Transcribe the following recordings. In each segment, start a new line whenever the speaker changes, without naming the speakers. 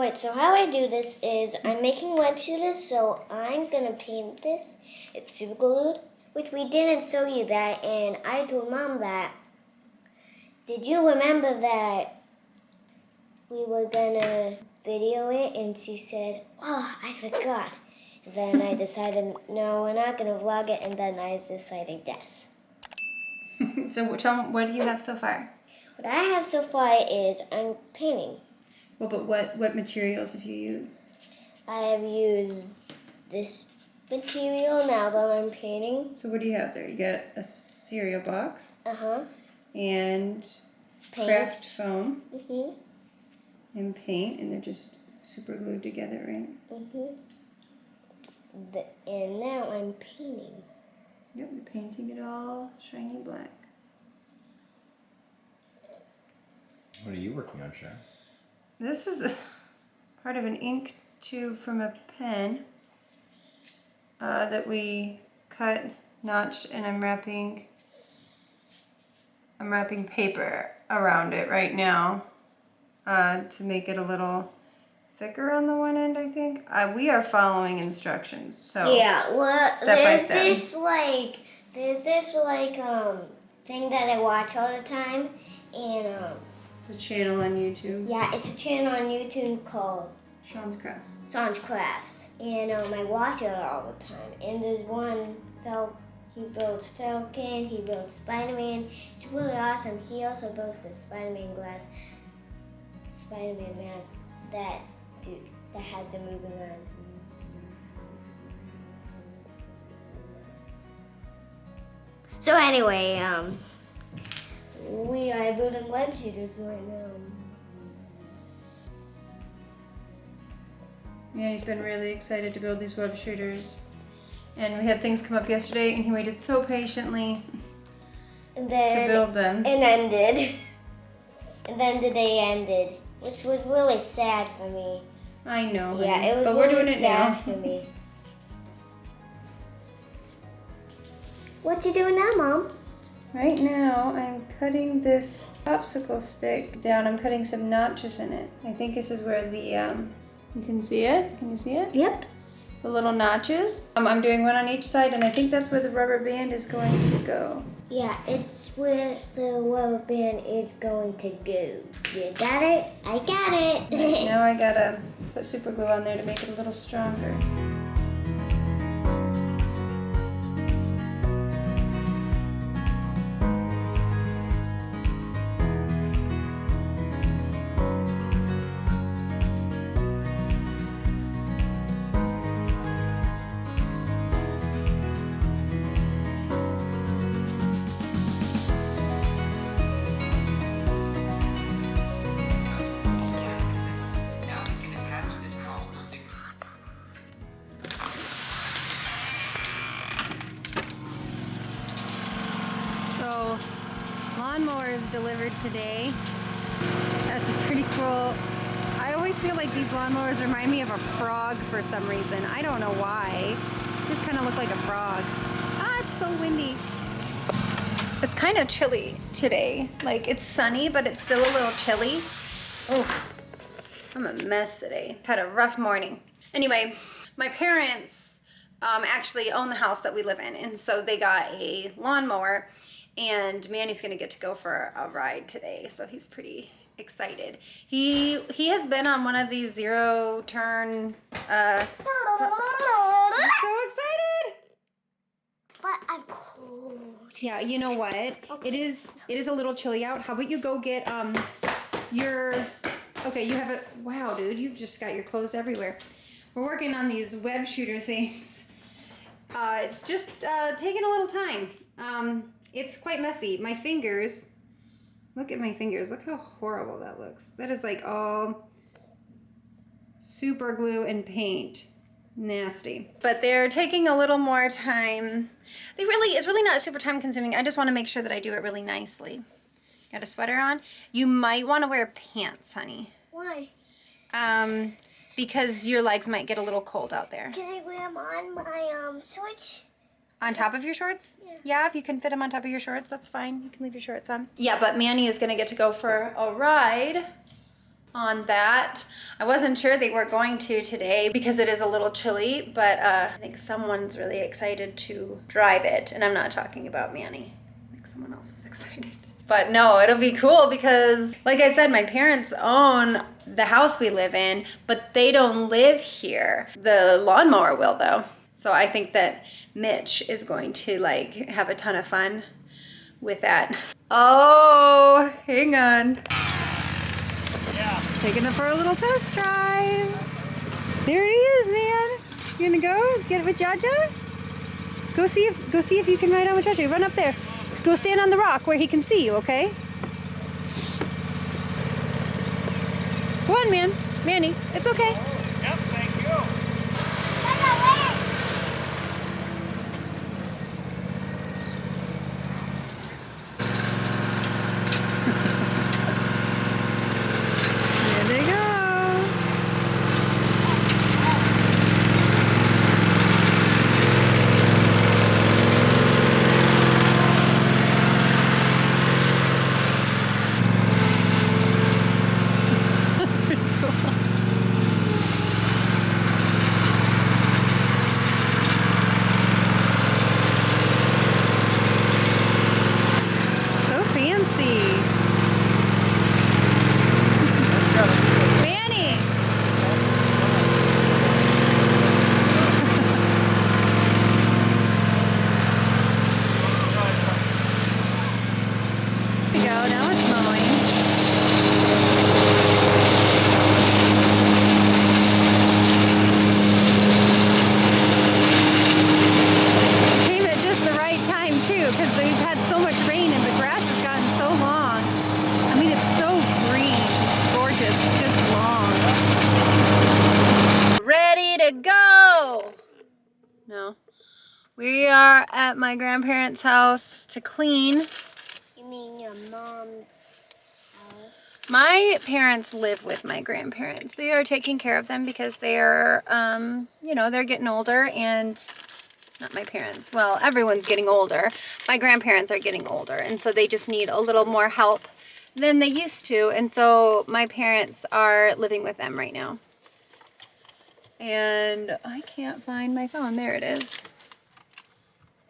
Wait, so how I do this is I'm making web shooters, so I'm gonna paint this. It's super glued, which we didn't show you that, and I told Mom that. Did you remember that we were gonna video it? And she said, "Oh, I forgot." Then I decided, no, we're not gonna vlog it, and then I decided yes.
So tell me, what do you have so far?
What I have so far is I'm painting.
Well, but what materials have you used?
I have used this material now that I'm painting.
So what do you have there? You got a cereal box.
Uh-huh.
And
Paint.
craft foam.
Mm-hmm.
And paint, and they're just super glued together, right?
Mm-hmm. And now I'm painting.
Yep, you're painting it all shiny black.
What are you working on, Char?
This was part of an ink tube from a pen that we cut, notched, and I'm wrapping paper around it right now to make it a little thicker on the one end, I think. We are following instructions, so
yeah, well,
step by
there's
step.
this thing that I watch all the time, and
It's a channel on YouTube.
yeah, it's a channel on YouTube called
Sean's Crafts.
Sean's Crafts, and I watch it all the time. And there's one he builds Falcon, he builds Spider-Man. It's really awesome. He also builds the Spider-Man mask that has the moving eyes. So anyway, we are building web shooters right now.
Manny's been really excited to build these web shooters. And we had things come up yesterday, and he waited so patiently
And then
to build them.
it ended. And then the day ended, which was really sad for me.
I know, honey,
Yeah, it was
but
really
we're doing it
sad
now.
for me. What you doing now, Mom?
Right now, I'm cutting this popsicle stick down. I'm cutting some notches in it. I think this is where the, you can see it? Can you see it?
Yep.
The little notches. I'm doing one on each side, and I think that's where the rubber band is going to go.
Yeah, it's where the rubber band is going to go. You got it? I got it.
Right, now I gotta put super glue on there to make it a little stronger. So, lawnmower is delivered today. That's a pretty cool. I always feel like these lawnmowers remind me of a frog for some reason. I don't know why. Just kind of look like a frog. Ah, it's so windy. It's kind of chilly today. Like, it's sunny, but it's still a little chilly. Oh, I'm a mess today. Had a rough morning. Anyway, my parents actually own the house that we live in, and so they got a lawnmower, and Manny's gonna get to go for a ride today, so he's pretty excited. He has been on one of these zero turn. I'm so excited.
But I'm cold.
Yeah, you know what? It is a little chilly out. How about you go get your. Okay, you have a. Wow, dude, you've just got your clothes everywhere. We're working on these web shooter things. Just taking a little time. It's quite messy. My fingers, look at my fingers. Look how horrible that looks. That is like all super glue and paint. Nasty. But they're taking a little more time. It's really not super time consuming. I just want to make sure that I do it really nicely. Got a sweater on? You might want to wear pants, honey.
Why?
Because your legs might get a little cold out there.
Can I wear them on my shorts?
On top of your shorts?
Yeah.
Yeah, if you can fit them on top of your shorts, that's fine. You can leave your shorts on. Yeah, but Manny is going to get to go for a ride on that. I wasn't sure they were going to today because it is a little chilly, but I think someone's really excited to drive it, and I'm not talking about Manny. I think someone else is excited. But no, it'll be cool because, like I said, my parents own the house we live in, but they don't live here. The lawnmower will, though. So I think that Mitch is going to like have a ton of fun with that. Oh, hang on.
Yeah.
Taking it for a little test drive. There it is, man. You gonna go get it with Jaja? Go see if you can ride on with Jaja. Run up there. Go stand on the rock where he can see you, okay? Go on, man. Manny, it's okay.
Yep, thank you.
There they go. So fancy. Manny! There you go, now it's mowing. Came at just the right time too, because they've had so much rain and the grass has gotten so long. I mean, it's so green. It's gorgeous. It's just long. Ready to go! No. We are at my grandparents' house to clean.
You mean your mom's house?
My parents live with my grandparents. They are taking care of them because they are, you know, they're getting older, and not my parents. Well, everyone's getting older. My grandparents are getting older, and so they just need a little more help than they used to. And so my parents are living with them right now. And I can't find my phone. There it is.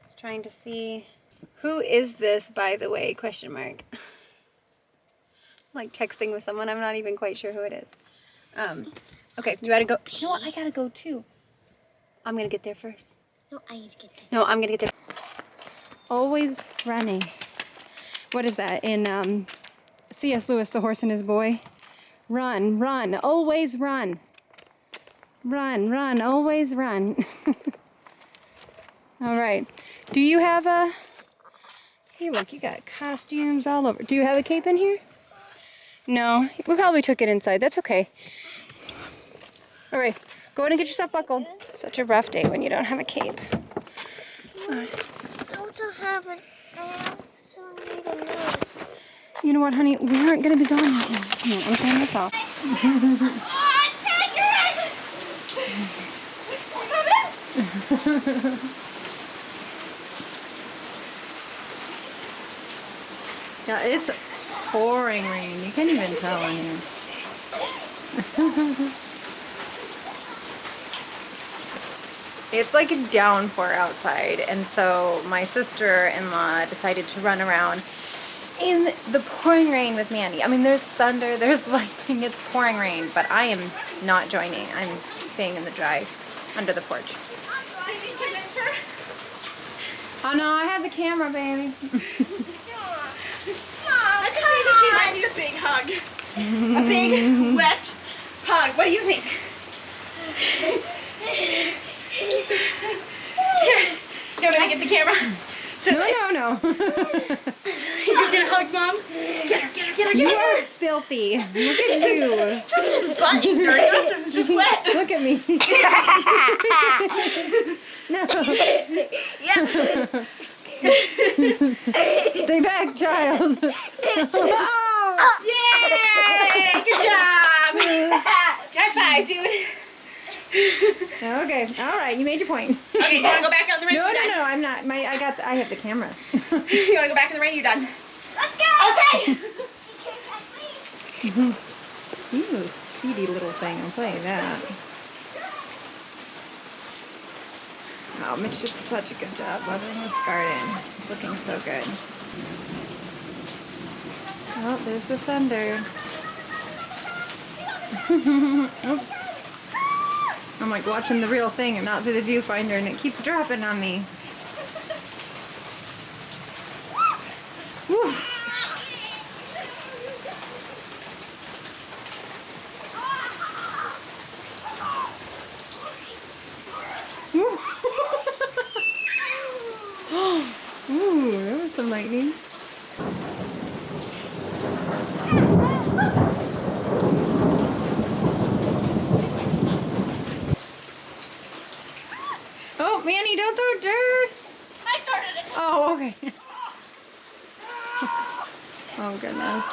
I was trying to see. Who is this, by the way? Question mark. Like texting with someone. I'm not even quite sure who it is. Okay, you gotta go. You know what? I gotta go too. I'm gonna get there first.
No, I need to get there.
No, I'm gonna get there. Always running. What is that in C.S. Lewis, The Horse and His Boy? Run, run, always run. Run, run, always run. All right. Do you have a... See, look, you got costumes all over. Do you have a cape in here? No, we probably took it inside. That's okay. All right, go ahead and get yourself buckled. Such a rough day when you don't have a cape.
I also have an so I need a mask.
You know what, honey? We aren't going to be gone that long. Come on, I'm turning this off. Yeah, it's pouring rain. You can't even tell in here. It's like a downpour outside, and so my sister-in-law decided to run around in the pouring rain with Manny. I mean, there's thunder, there's lightning, it's pouring rain, but I am not joining. I'm staying in the dry under the porch. Oh no, I have the camera, baby.
I need a big hug. A big, wet hug. What do you think? Here. You want me to get the camera? So
No.
You're gonna hug Mom? Get her.
You are filthy. Look at you.
Just his butt is dirty. The rest of it's just wet.
Look at me. No. Stay back, child.
Yay! Good job! High five, dude.
Okay, all right, you made your point.
Okay, do you want to go back out in the rain?
No,
You're done?
I'm not. I have the camera.
You want to go back in the rain? You're done. Let's go! Okay!
He's a speedy little thing, I'll tell you that. Oh, Mitch did such a good job watering this garden. It's looking so good. Oh, there's the thunder. Oops. I'm like watching the real thing and not through the viewfinder, and it keeps dropping on me. Woo. Ooh, there was some lightning. Oh, Manny, don't throw dirt!
I started it.
Oh, okay. Oh, goodness.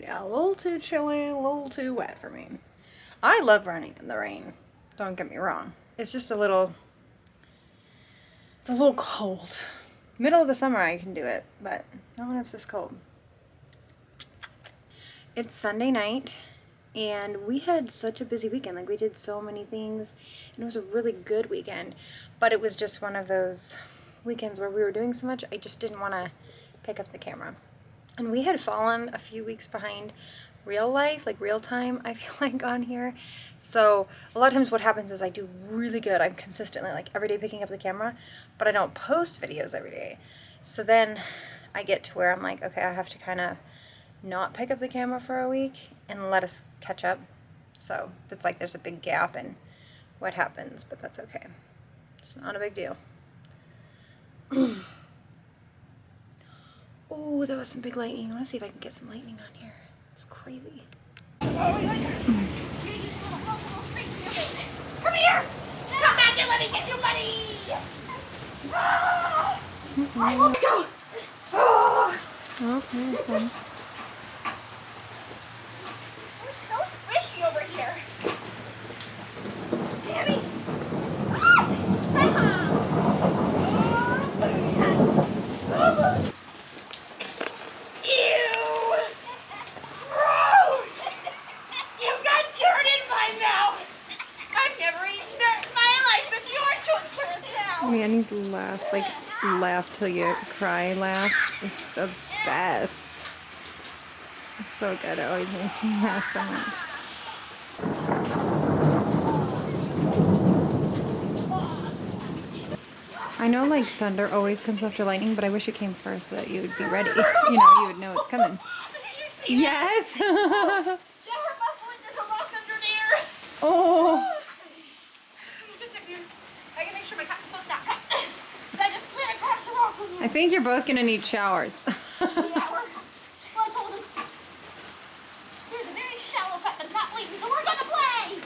Yeah, a little too chilly, a little too wet for me. I love running in the rain. Don't get me wrong. It's just a little cold. Middle of the summer I can do it, but not when it's this cold. It's Sunday night, and we had such a busy weekend. Like, we did so many things, and it was a really good weekend, but it was just one of those weekends where we were doing so much, I just didn't want to pick up the camera. And we had fallen a few weeks behind real life, like real time, I feel like, on here. So a lot of times what happens is I do really good. I'm consistently, like, every day picking up the camera, but I don't post videos every day. So then I get to where I'm like, okay, I have to kind of not pick up the camera for a week and let us catch up. So it's like there's a big gap in what happens, but that's okay. It's not a big deal. Oh, that was some big lightning. I want to see if I can get some lightning on here. It's crazy.
Come here! Come back and let me get you, buddy! Alright, let's go!
Oh, there's some.
It's so squishy over here. Damn it! Ew! Gross! You got dirt in my mouth! I've never eaten dirt in my life, it's your turn now!
Manny's laugh, like laugh till you cry laugh, is the best. It's so good. It always makes me laugh so much. I know, like, thunder always comes after lightning, but I wish it came first so that you would be ready. You know, you would know it's coming.
Did you see that?
Yes!
That hurt my foot, there's a rock under there!
Oh!
Just if you, I can make sure my cotton foot's not cut. I just slid across the rock.
I think you're both gonna need showers.
Yeah, well, I told him. There's a very shallow cut that's not bleeding, so we're gonna play!